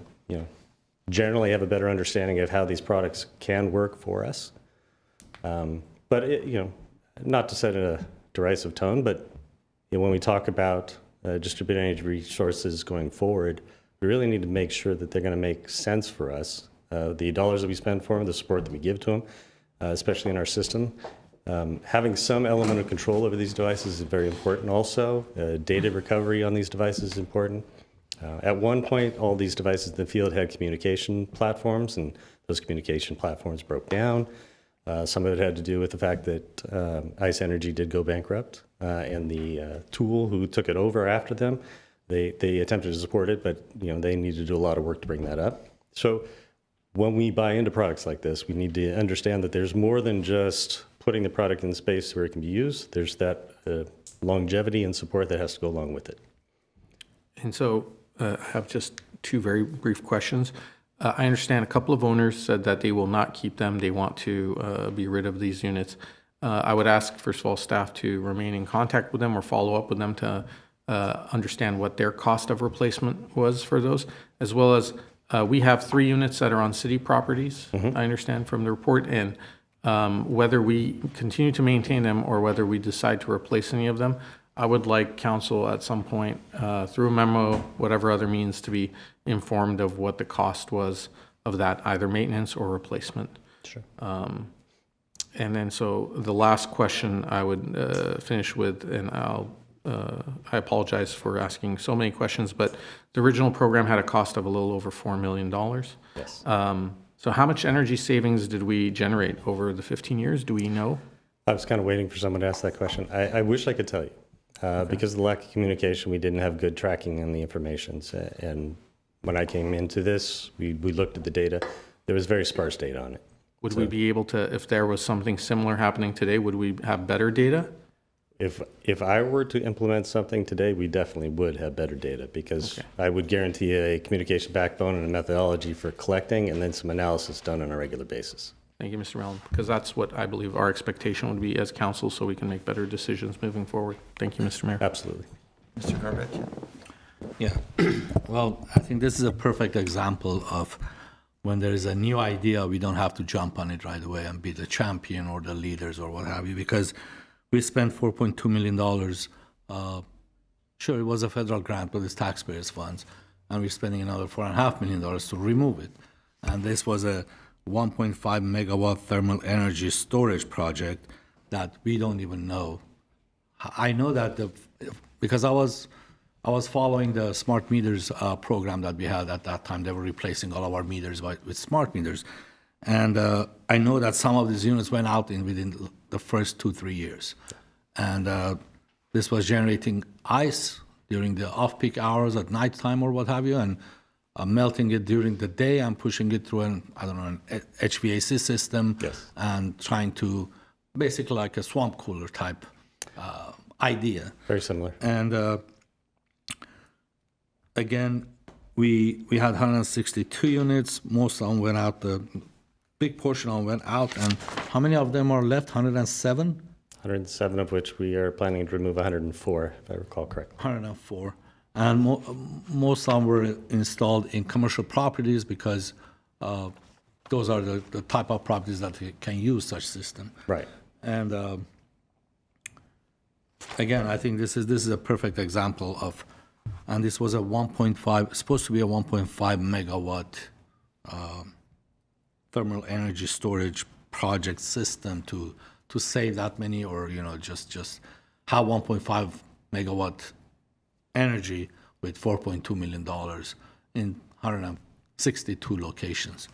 generally have a better understanding of how these products can work for us. But not to set a derisive tone, but when we talk about distributed energy resources going forward, we really need to make sure that they're going to make sense for us. The dollars that we spend for them, the support that we give to them, especially in our system. Having some element of control over these devices is very important also. Data recovery on these devices is important. At one point, all these devices in the field had communication platforms, and those communication platforms broke down. Some of it had to do with the fact that Ice Energy did go bankrupt, and the tool who took it over after them, they attempted to support it, but they needed to do a lot of work to bring that up. So when we buy into products like this, we need to understand that there's more than just putting the product in space where it can be used. There's that longevity and support that has to go along with it. And so I have just two very brief questions. I understand a couple of owners said that they will not keep them. They want to be rid of these units. I would ask, first of all, staff to remain in contact with them or follow up with them to understand what their cost of replacement was for those, as well as we have 3 units that are on city properties, I understand from the report, and whether we continue to maintain them or whether we decide to replace any of them, I would like council at some point, through a memo, whatever other means, to be informed of what the cost was of that, either maintenance or replacement. Sure. And then, so the last question I would finish with, and I apologize for asking so many questions, but the original program had a cost of a little over $4 million. Yes. So how much energy savings did we generate over the 15 years? Do we know? I was kind of waiting for someone to ask that question. I wish I could tell you. Because of the lack of communication, we didn't have good tracking on the information. And when I came into this, we looked at the data. There was very sparse data on it. Would we be able to, if there was something similar happening today, would we have better data? If I were to implement something today, we definitely would have better data because I would guarantee a communication backbone and a methodology for collecting and then some analysis done on a regular basis. Thank you, Mr. Mellon, because that's what I believe our expectation would be as council, so we can make better decisions moving forward. Thank you, Mr. Mayor. Absolutely. Mr. Garbett? Yeah, well, I think this is a perfect example of when there is a new idea, we don't have to jump on it right away and be the champion or the leaders or what have you, because we spent $4.2 million. Sure, it was a federal grant, but it's taxpayers' funds, and we're spending another $4.5 million to remove it. And this was a 1.5 megawatt thermal energy storage project that we don't even know. I know that because I was following the smart meters program that we had at that time. They were replacing all of our meters with smart meters. And I know that some of these units went out within the first 2-3 years. And this was generating ice during the off-peak hours at nighttime or what have you, and melting it during the day and pushing it through an HVAC system. Yes. And trying to, basically like a swamp cooler type idea. Very similar. And again, we had 162 units. Most of them went out. The big portion of them went out. And how many of them are left? 107? 107 of which we are planning to remove 104, if I recall correctly. 104. And most of them were installed in commercial properties because those are the type of properties that can use such system. Right. And again, I think this is a perfect example of, and this was supposed to be a 1.5 megawatt thermal energy storage project system to save that many, or just have 1.5 megawatt energy with $4.2 million in 162 locations.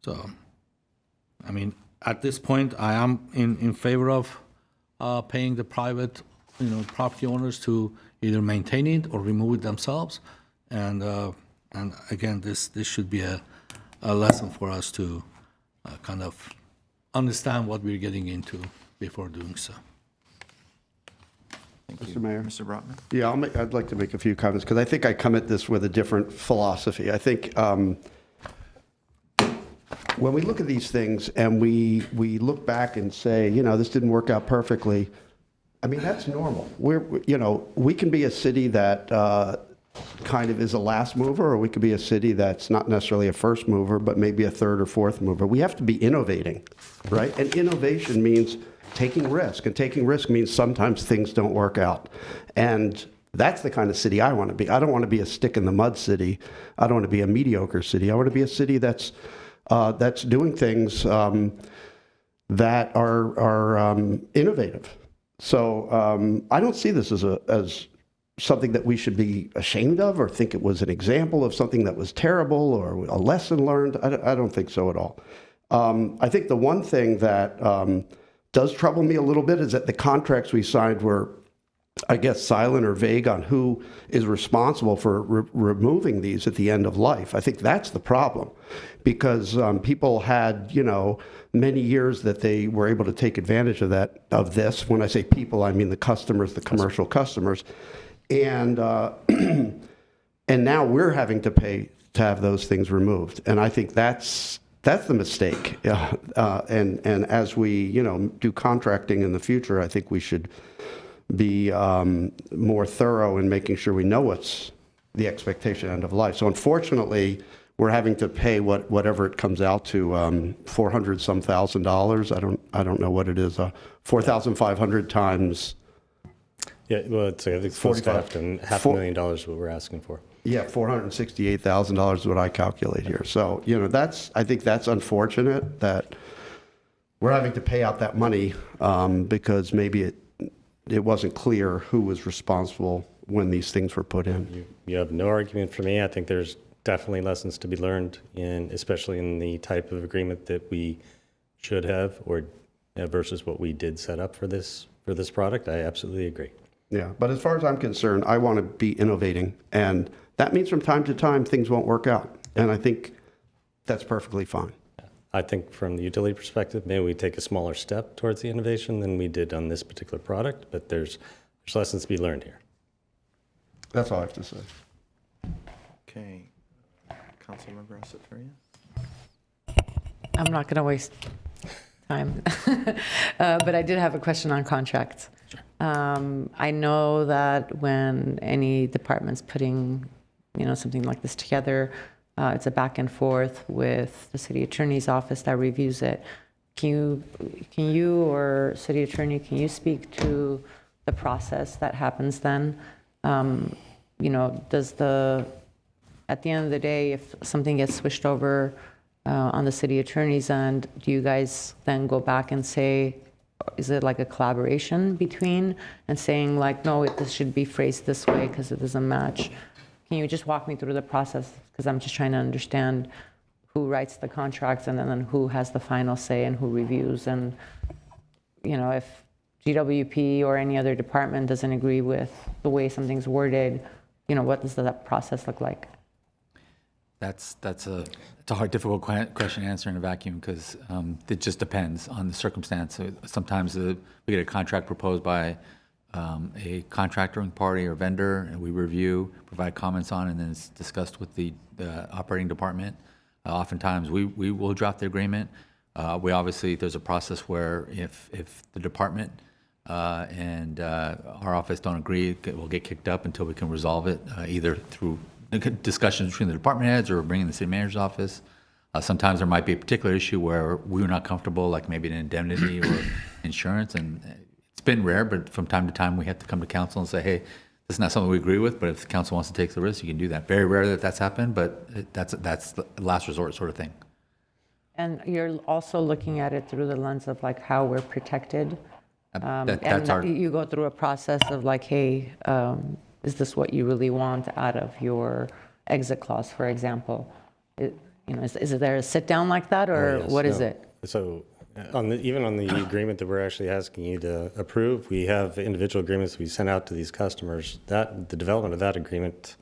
So, I mean, at this point, I am in favor of paying the private, property owners to either maintain it or remove it themselves. And again, this should be a lesson for us to kind of understand what we're getting into before doing so. Thank you. Mr. Mayor? Mr. Brotman? Yeah, I'd like to make a few comments, because I think I come at this with a different philosophy. I think when we look at these things and we look back and say, this didn't work out perfectly, I mean, that's normal. We can be a city that kind of is a last mover, or we could be a city that's not necessarily a first mover, but maybe a third or fourth mover. We have to be innovating, right? And innovation means taking risk, and taking risk means sometimes things don't work out. And that's the kind of city I want to be. I don't want to be a stick in the mud city. I don't want to be a mediocre city. I want to be a city that's doing things that are innovative. So I don't see this as something that we should be ashamed of or think it was an example of something that was terrible or a lesson learned. I don't think so at all. I think the one thing that does trouble me a little bit is that the contracts we signed were, I guess, silent or vague on who is responsible for removing these at the end of life. I think that's the problem, because people had, many years that they were able to take advantage of this. When I say people, I mean the customers, the commercial customers, and and now we're having to pay to have those things removed. And I think that's the mistake. And as we do contracting in the future, I think we should be more thorough in making sure we know what's the expectation end of life. So unfortunately, we're having to pay whatever it comes out to, $400-some thousand. I don't know what it is. 4,500 times. Yeah, well, I think it's close to $500,000 is what we're asking for. Yeah, $468,000 is what I calculate here. So I think that's unfortunate that we're having to pay out that money because maybe it wasn't clear who was responsible when these things were put in. You have no argument for me. I think there's definitely lessons to be learned, especially in the type of agreement that we should have, or versus what we did set up for this product. I absolutely agree. Yeah, but as far as I'm concerned, I want to be innovating, and that means from time to time things won't work out, and I think that's perfectly fine. I think from the utility perspective, maybe we take a smaller step towards the innovation than we did on this particular product, but there's lessons to be learned here. That's all I have to say. Okay. Councilmember Asatoria? I'm not going to waste time. But I did have a question on contracts. I know that when any department's putting, something like this together, it's a back and forth with the city attorney's office that reviews it. Can you or city attorney, can you speak to the process that happens then? At the end of the day, if something gets switched over on the city attorney's end, do you guys then go back and say, is it like a collaboration between and saying like, no, this should be phrased this way because it doesn't match? Can you just walk me through the process? Because I'm just trying to understand who writes the contracts and then who has the final say and who reviews. And, if GWP or any other department doesn't agree with the way something's worded, what does that process look like? It's a hard, difficult question to answer in a vacuum because it just depends on the circumstance. So sometimes we get a contract proposed by a contracting party or vendor, and we review, provide comments on, and then it's discussed with the operating department. Oftentimes, we will draft the agreement. There's a process where if the department and our office don't agree, we'll get kicked up until we can resolve it, either through discussions between the department heads or bringing the city manager's office. Sometimes there might be a particular issue where we're not comfortable, like maybe an indemnity or insurance, and it's been rare, but from time to time we have to come to council and say, hey, this is not something we agree with, but if the council wants to take the risk, you can do that. Very rare that that's happened, but that's the last resort sort of thing. And you're also looking at it through the lens of like how we're protected. You go through a process of like, hey, is this what you really want out of your exit clause, for example? Is there a sit down like that, or what is it? So even on the agreement that we're actually asking you to approve, we have individual agreements we sent out to these customers. The development of that agreement,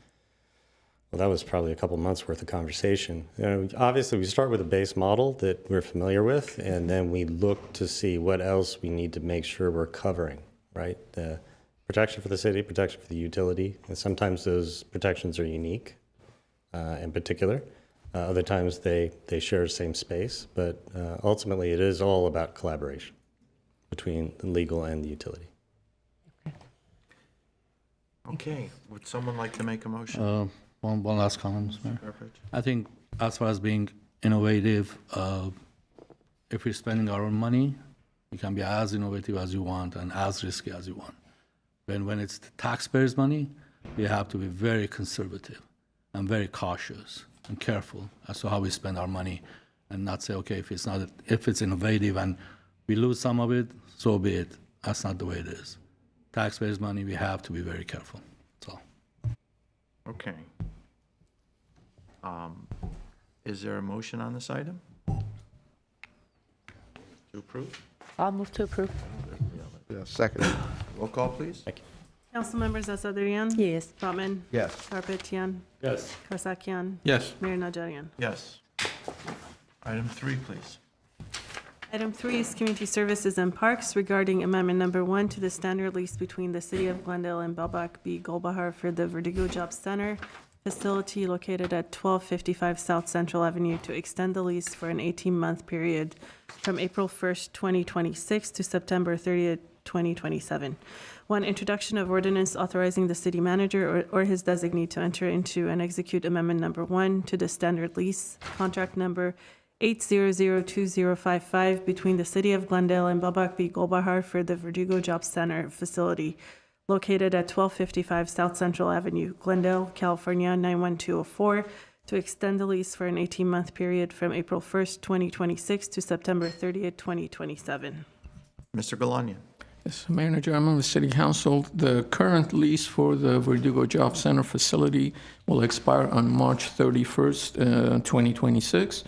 well, that was probably a couple months worth of conversation. Obviously, we start with a base model that we're familiar with, and then we look to see what else we need to make sure we're covering, right? The protection for the city, protection for the utility, and sometimes those protections are unique in particular. Other times they share the same space, but ultimately it is all about collaboration between the legal and the utility. Okay, would someone like to make a motion? One last comment, Mr. Mayor. Perfect. I think as far as being innovative, if we're spending our own money, you can be as innovative as you want and as risky as you want. When it's the taxpayers' money, we have to be very conservative and very cautious and careful as to how we spend our money, and not say, okay, if it's innovative and we lose some of it, so be it. That's not the way it is. Taxpayers' money, we have to be very careful. That's all. Okay. Is there a motion on this item? To approve? I'll move to approve. Yeah, second. Roll call, please. Councilmembers Asadrian? Yes. Brotman? Yes. Garpetian? Yes. Kasakian? Yes. Mayor Najarian? Yes. Item 3, please. Item 3 is Community Services and Parks regarding Amendment Number 1 to the standard lease between the City of Glendale and Belbak B. Golbahar for the Verdugo Jobs Center facility located at 1255 South Central Avenue to extend the lease for an 18-month period from April 1st, 2026 to September 30th, 2027. 1, introduction of ordinance authorizing the city manager or his designee to enter into and execute Amendment Number 1 to the standard lease, contract number 8002055 between the City of Glendale and Belbak B. Golbahar for the Verdugo Jobs Center facility located at 1255 South Central Avenue, Glendale, California, 91204, to extend the lease for an 18-month period from April 1st, 2026 to September 30th, 2027. Mr. Galanian. Yes, Mayor Najarian, members of the City Council, the current lease for the Verdugo Job Center facility will expire on March 31st, 2026.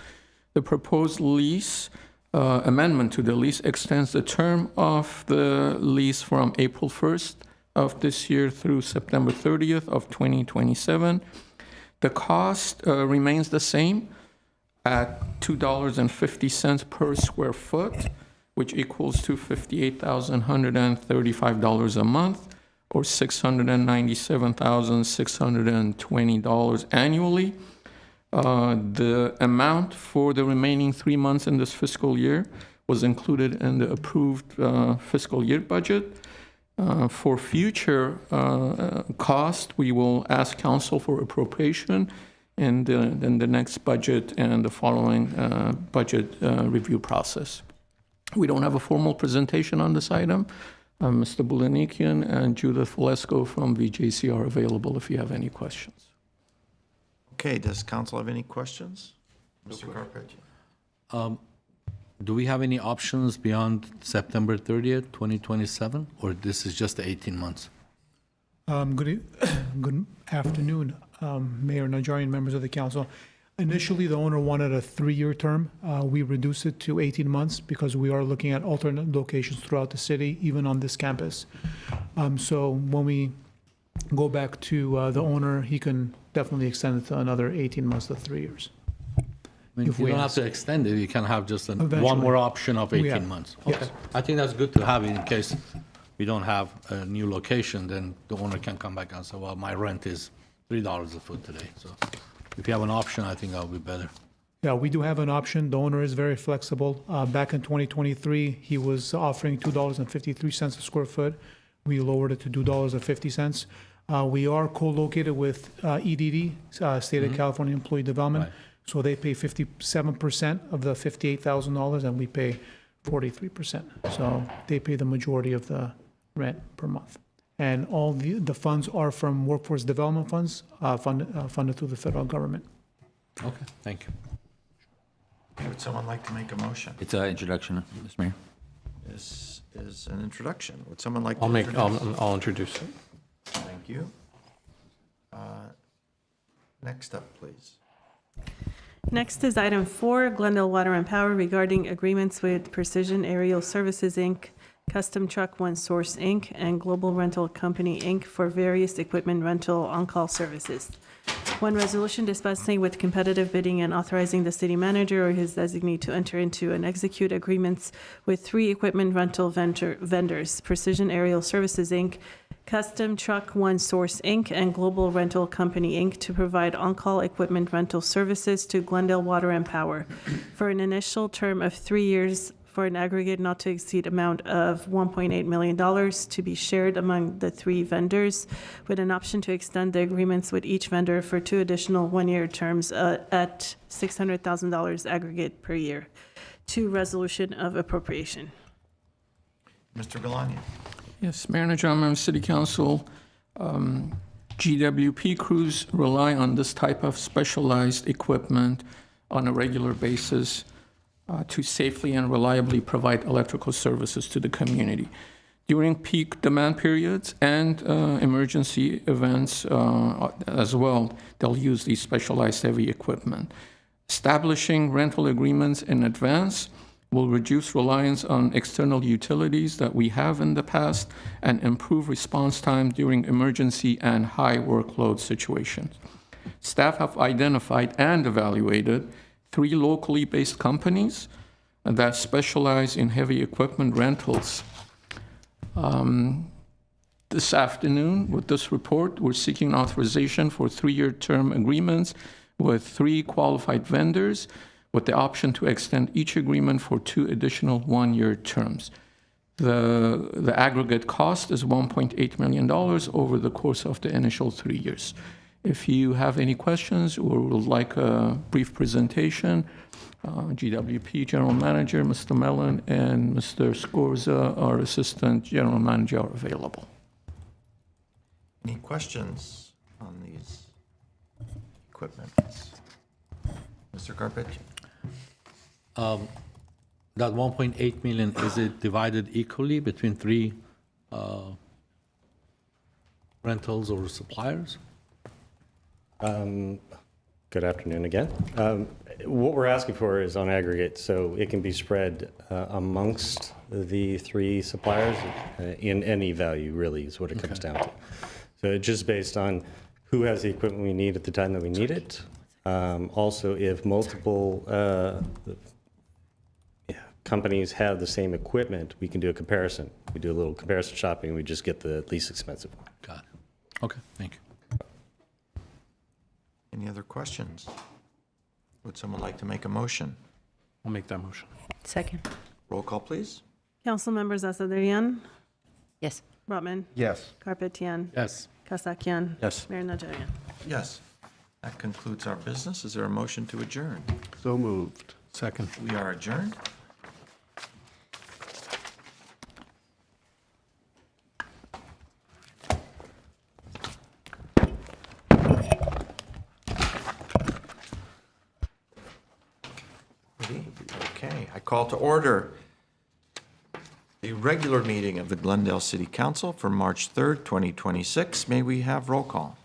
The proposed lease amendment to the lease extends the term of the lease from April 1st of this year through September 30th of 2027. The cost remains the same at $2.50 per square foot, which equals to $58,135 a month, or $697,620 annually. The amount for the remaining 3 months in this fiscal year was included in the approved fiscal year budget. For future cost, we will ask council for appropriation in the next budget and the following budget review process. We don't have a formal presentation on this item. Mr. Bulanikian and Judith Valesco from VJC are available if you have any questions. Okay, does council have any questions? Mr. Carpenter? Do we have any options beyond September 30th, 2027, or this is just the 18 months? Good afternoon, Mayor Najarian, members of the council. Initially, the owner wanted a 3-year term. We reduced it to 18 months because we are looking at alternate locations throughout the city, even on this campus. So when we go back to the owner, he can definitely extend it to another 18 months to 3 years. I mean, If you we don't have ask. to extend it, you can have just one Eventually. more option of 18 Yeah. months. Yes. Okay, I think that's good to have in case we don't have a new location, then the owner can come back and say, well, my rent is $3 a foot today. So if you have an option, I think that would be better. Yeah, we do have an option. The owner is very flexible. Back in 2023, he was offering $2.53 a square foot. We lowered it to $2.50. We are co-located with EDD, State of California Employee Development. Right. So they pay 57% of the $58,000 and we pay 43%. So they pay the majority of the rent per month. And all the funds are from workforce development funds, funded through the federal government. Okay, thank you. Would someone like to make a motion? It's an introduction, Mr. Mayor. This is an introduction. Would someone like to I'll introduce? I'll introduce it. Thank you. Next up, please. Next is item 4, Glendale Water and Power regarding agreements with Precision Aerial Services, Inc., Custom Truck One Source, Inc., and Global Rental Company, Inc. for various equipment rental on-call services. One resolution dispensing with competitive bidding and authorizing the city manager or his designee to enter into and execute agreements with 3 equipment rental vendors, Precision Aerial Services, Inc., Custom Truck One Source, Inc., and Global Rental Company, Inc., to provide on-call equipment rental services to Glendale Water and Power for an initial term of 3 years for an aggregate not to exceed amount of $1.8 million to be shared among the 3 vendors, with an option to extend the agreements with each vendor for 2 additional 1-year terms at $600,000 aggregate per year. 2, resolution of appropriation. Mr. Galania. Yes, Mayor and John, members of City Council, GWP crews rely on this type of specialized equipment on a regular basis to safely and reliably provide electrical services to the community. During peak demand periods and emergency events as well, they'll use these specialized heavy equipment. Establishing rental agreements in advance will reduce reliance on external utilities that we have in the past and improve response time during emergency and high workload situations. Staff have identified and evaluated 3 locally based companies that specialize in heavy equipment rentals. This afternoon, with this report, we're seeking authorization for 3-year term agreements with 3 qualified vendors, with the option to extend each agreement for 2 additional 1-year terms. The aggregate cost is $1.8 million over the course of the initial 3 years. If you have any questions or would like a brief presentation, GWP General Manager, Mr. Mellon, and Mr. Scorza, our Assistant General Manager, are available. Any questions on these equipment? Mr. Carpenter? That 1.8 million, is it divided equally between 3 rentals or suppliers? Good afternoon again. What we're asking for is on aggregate, so it can be spread amongst the 3 suppliers in any value, really, is what it comes down to. So it's just based on who has the equipment we need at the time that we need it. Also, if multiple companies have the same equipment, we can do a comparison. We do a little comparison shopping, we just get the least expensive one. Got it. Okay, thank you. Any other questions? Would someone like to make a motion? I'll make that motion. Second. Roll call, please. Council members Asadrian, Yes. Brotman, Yes. Garpetian, Yes. Kasakian. Yes. Mayor Najarian. Yes. That concludes our business. Is there a motion to adjourn? So moved. Second. We are adjourned. Okay, I call to order the regular meeting of the Glendale City Council for March 3rd, 2026. May we have roll call?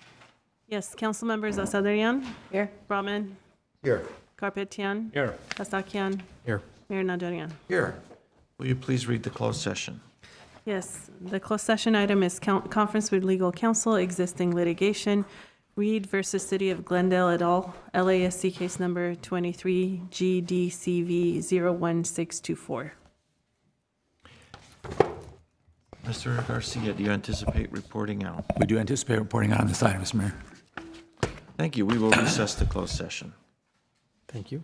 Yes, council members Asadrian. Here. Brotman, Here. Garpetian, Here. Kasakian, Here. Mayor Najarian. Here. Will you please read the closed session? Yes, the closed session item is conference with legal counsel, existing litigation, Reed versus City of Glendale et al., LASC case number 23 GDCV 01624. Mr. Garcia, do you anticipate reporting out? We do anticipate reporting out on this item, Mr. Mayor. Thank you. We will recess the closed session. Thank you.